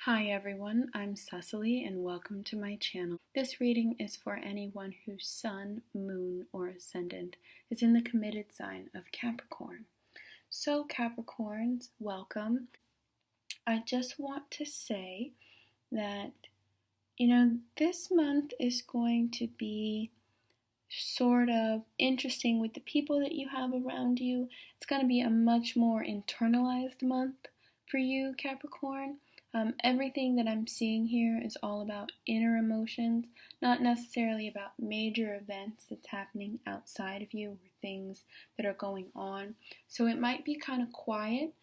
Hi everyone, I'm Cecily and welcome to my channel. This reading is for anyone whose sun, moon, or ascendant is in the committed sign of Capricorn. So Capricorns, welcome. I just want to say that, this month is going to be sort of interesting with the people that you have around you. It's going to be a much more internalized month for you, Capricorn. Everything that I'm seeing here is all about inner emotions, not necessarily about major events that's happening outside of you or things that are going on. So it might be kind of quiet,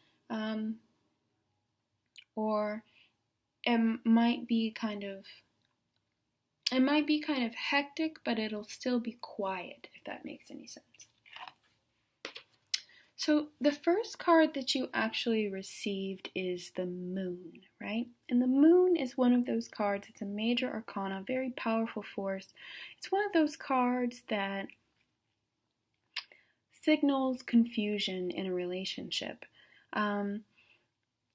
or it might be kind of hectic, but it'll still be quiet, if that makes any sense. So the first card that you actually received is the moon, right? And the moon is one of those cards, it's a major arcana, very powerful force. It's one of those cards that signals confusion in a relationship.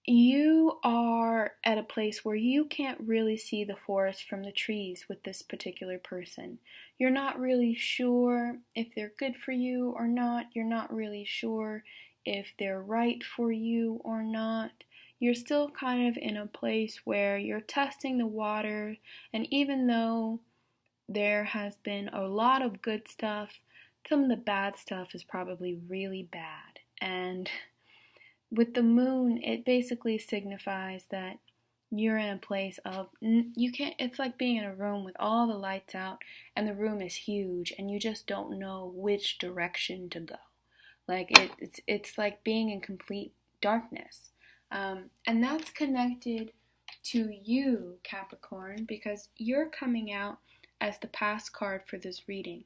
You are at a place where you can't really see the forest from the trees with this particular person. You're not really sure if they're good for you or not. You're not really sure if they're right for you or not. You're still kind of in a place where you're testing the water, and even though there has been a lot of good stuff, some of the bad stuff is probably really bad. And with the moon, it basically signifies that you're in a place of, it's like being in a room with all the lights out and the room is huge and you just don't know which direction to go. Like it's like being in complete darkness. And that's connected to you, Capricorn, because you're coming out as the past card for this reading.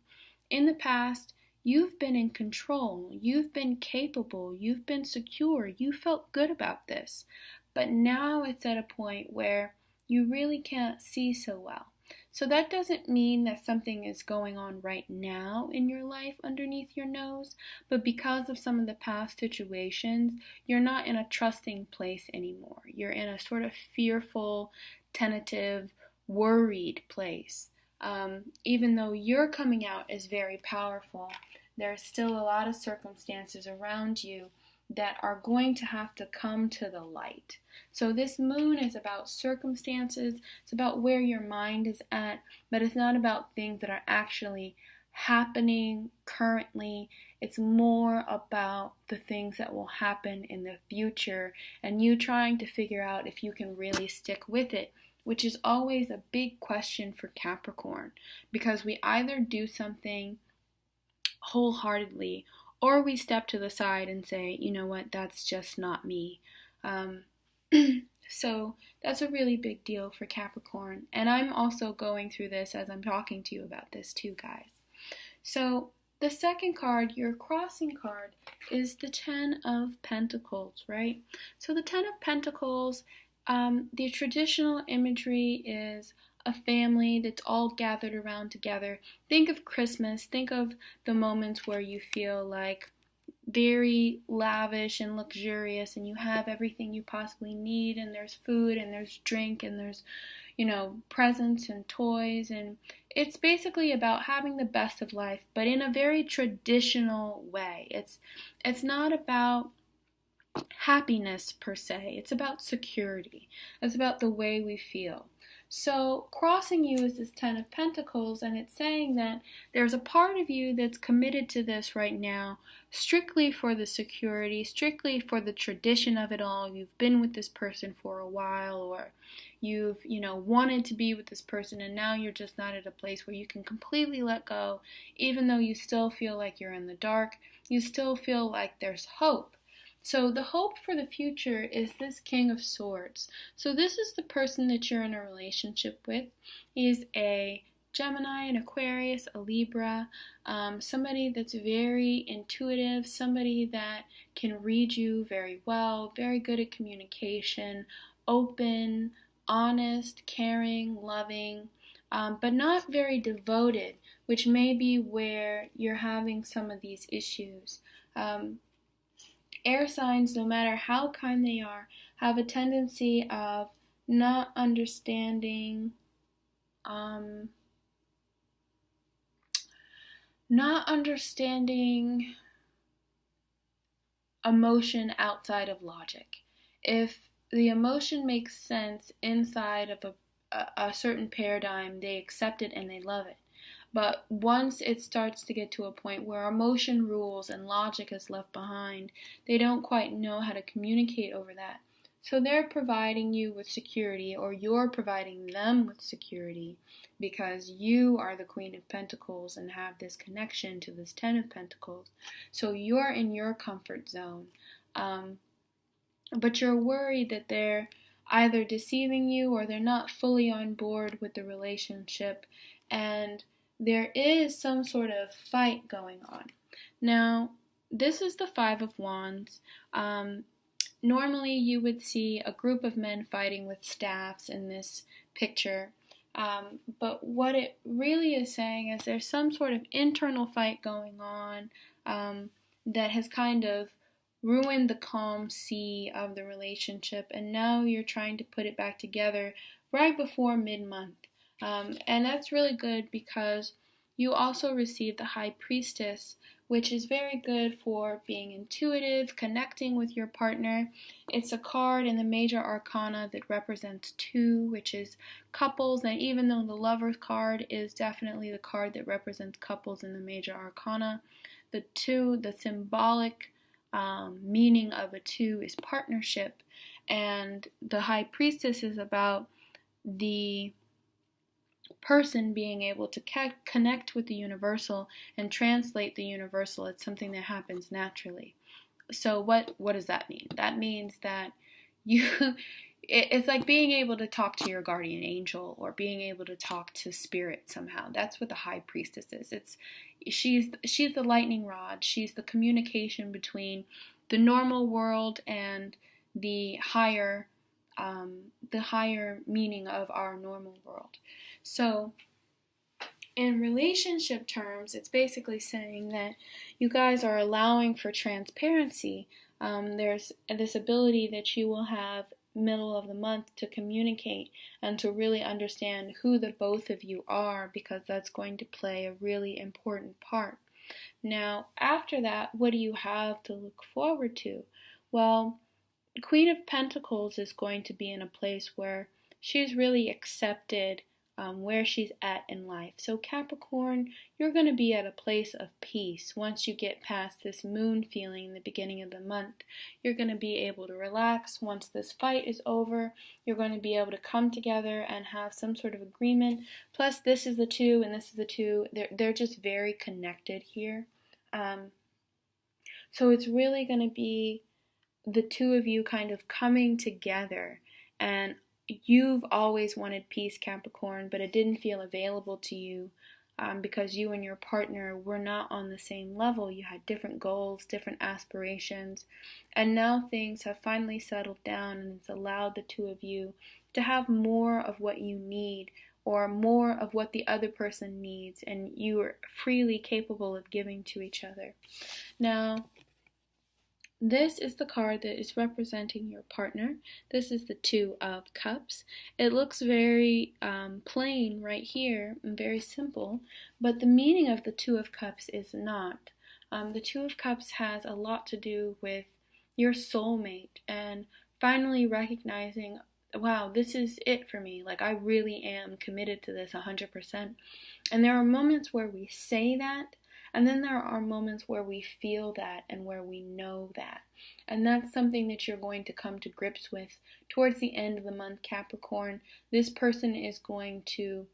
In the past, you've been in control, you've been capable, you've been secure, you felt good about this. But now it's at a point where you really can't see so well. So that doesn't mean that something is going on right now in your life underneath your nose, but because of some of the past situations, you're not in a trusting place anymore. You're in a sort of fearful, tentative, worried place. Even though you're coming out as very powerful, there's still a lot of circumstances around you that are going to have to come to the light. So this moon is about circumstances, it's about where your mind is at, but it's not about things that are actually happening currently. It's more about the things that will happen in the future and you trying to figure out if you can really stick with it, which is always a big question for Capricorn, because we either do something wholeheartedly or we step to the side and say, you know what, that's just not me. So that's a really big deal for Capricorn, and I'm also going through this as I'm talking to you about this too, guys. So the second card, your crossing card, is the Ten of Pentacles, right? So the Ten of Pentacles, the traditional imagery is a family that's all gathered around together. Think of Christmas, think of the moments where you feel like very lavish and luxurious and you have everything you possibly need, and there's food and there's drink and there's, presents and toys, and it's basically about having the best of life, but in a very traditional way. It's not about happiness per se, it's about security. It's about the way we feel. So crossing you is this Ten of Pentacles, and it's saying that there's a part of you that's committed to this right now, strictly for the security, strictly for the tradition of it all. You've been with this person for a while, or you've, wanted to be with this person, and now you're just not at a place where you can completely let go. Even though you still feel like you're in the dark, you still feel like there's hope. So the hope for the future is this King of Swords. So this is the person that you're in a relationship with. He's a Gemini, an Aquarius, a Libra, somebody that's very intuitive, somebody that can read you very well, very good at communication, open, honest, caring, loving, but not very devoted, which may be where you're having some of these issues. Air signs, no matter how kind they are, have a tendency of not understanding, not understanding emotion outside of logic. If the emotion makes sense inside of a certain paradigm, they accept it and they love it. But once it starts to get to a point where emotion rules and logic is left behind, they don't quite know how to communicate over that. So they're providing you with security, or you're providing them with security, because you are the Queen of Pentacles and have this connection to this Ten of Pentacles. So you're in your comfort zone. But you're worried that they're either deceiving you or they're not fully on board with the relationship, and there is some sort of fight going on. Now, this is the Five of Wands. Normally you would see a group of men fighting with staffs in this picture, but what it really is saying is there's some sort of internal fight going on that has kind of ruined the calm sea of the relationship, and now you're trying to put it back together right before mid-month. And that's really good because you also receive the High Priestess, which is very good for being intuitive, connecting with your partner. It's a card in the major arcana that represents two, which is couples, and even though the Lover's card is definitely the card that represents couples in the major arcana, the two, the symbolic meaning of a two is partnership, and the High Priestess is about the person being able to connect with the universal and translate the universal. It's something that happens naturally. So what does that mean? That means that it's like being able to talk to your guardian angel or being able to talk to spirit somehow. That's what the High Priestess is. She's the lightning rod. She's the communication between the normal world and the higher meaning of our normal world. So in relationship terms, it's basically saying that you guys are allowing for transparency. There's this ability that you will have middle of the month to communicate and to really understand who the both of you are, because that's going to play a really important part. Now, after that, what do you have to look forward to? Well, Queen of Pentacles is going to be in a place where she's really accepted where she's at in life. So Capricorn, you're going to be at a place of peace once you get past this moon feeling in the beginning of the month. You're going to be able to relax once this fight is over. You're going to be able to come together and have some sort of agreement. Plus, this is the two and this is the two. They're just very connected here. So it's really going to be the two of you kind of coming together, and you've always wanted peace, Capricorn, but it didn't feel available to you because you and your partner were not on the same level. You had different goals, different aspirations, and now things have finally settled down, and it's allowed the two of you to have more of what you need or more of what the other person needs, and you are freely capable of giving to each other. Now, this is the card that is representing your partner. This is the Two of Cups. It looks very plain right here and very simple, but the meaning of the Two of Cups is not. The Two of Cups has a lot to do with your soulmate and finally recognizing, wow, this is it for me. Like, I really am committed to this 100%. And there are moments where we say that, and then there are moments where we feel that and where we know that. And that's something that you're going to come to grips with towards the end of the month, Capricorn. This person is going to,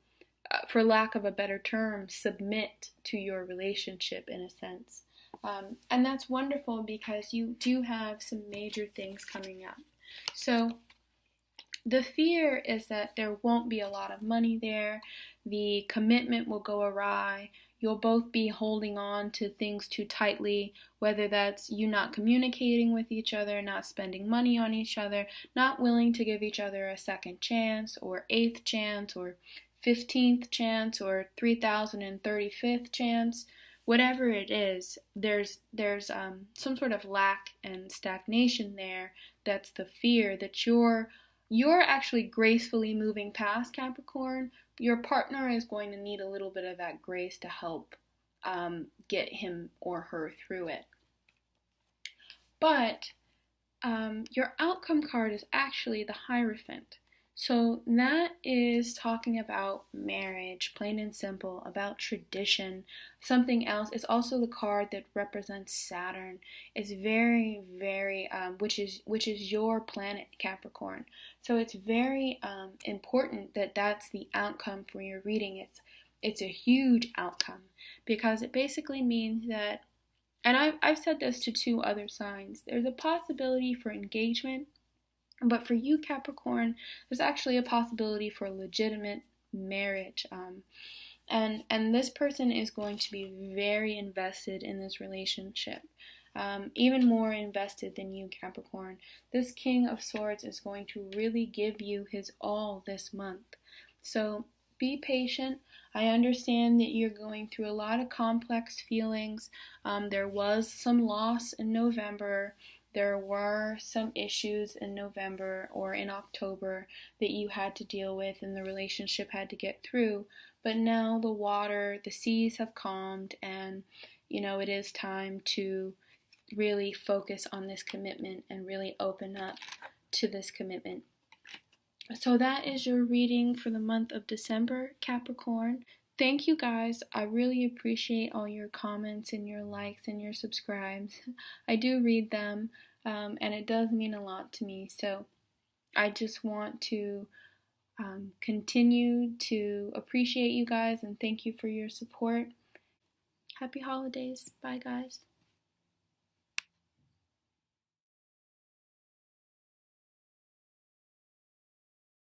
for lack of a better term, submit to your relationship in a sense. And that's wonderful because you do have some major things coming up. So the fear is that there won't be a lot of money there. The commitment will go awry. You'll both be holding on to things too tightly, whether that's you not communicating with each other, not spending money on each other, not willing to give each other a second chance or 8th chance or 15th chance or 3035th chance. Whatever it is, there's some sort of lack and stagnation there. That's the fear that you're you're actually gracefully moving past Capricorn. Your partner is going to need a little bit of that grace to help get him or her through it. But your outcome card is actually the Hierophant. So that is talking about marriage, plain and simple, about tradition, something else. It's also the card that represents Saturn. It's very, very, which is your planet, Capricorn. So it's very important that that's the outcome for your reading. It's a huge outcome because it basically means that, and I've said this to 2 other signs, there's a possibility for engagement, but for you, Capricorn, there's actually a possibility for legitimate marriage. And this person is going to be very invested in this relationship, even more invested than you, Capricorn. This King of Swords is going to really give you his all this month. So be patient. I understand that you're going through a lot of complex feelings. There was some loss in November. There were some issues in November or in October that you had to deal with and the relationship had to get through. But now the seas have calmed, and it is time to really focus on this commitment and really open up to this commitment. So that is your reading for the month of December, Capricorn. Thank you guys. I really appreciate all your comments and your likes and your subscribes. I do read them, and it does mean a lot to me. So I just want to continue to appreciate you guys and thank you for your support. Happy holidays. Bye, guys.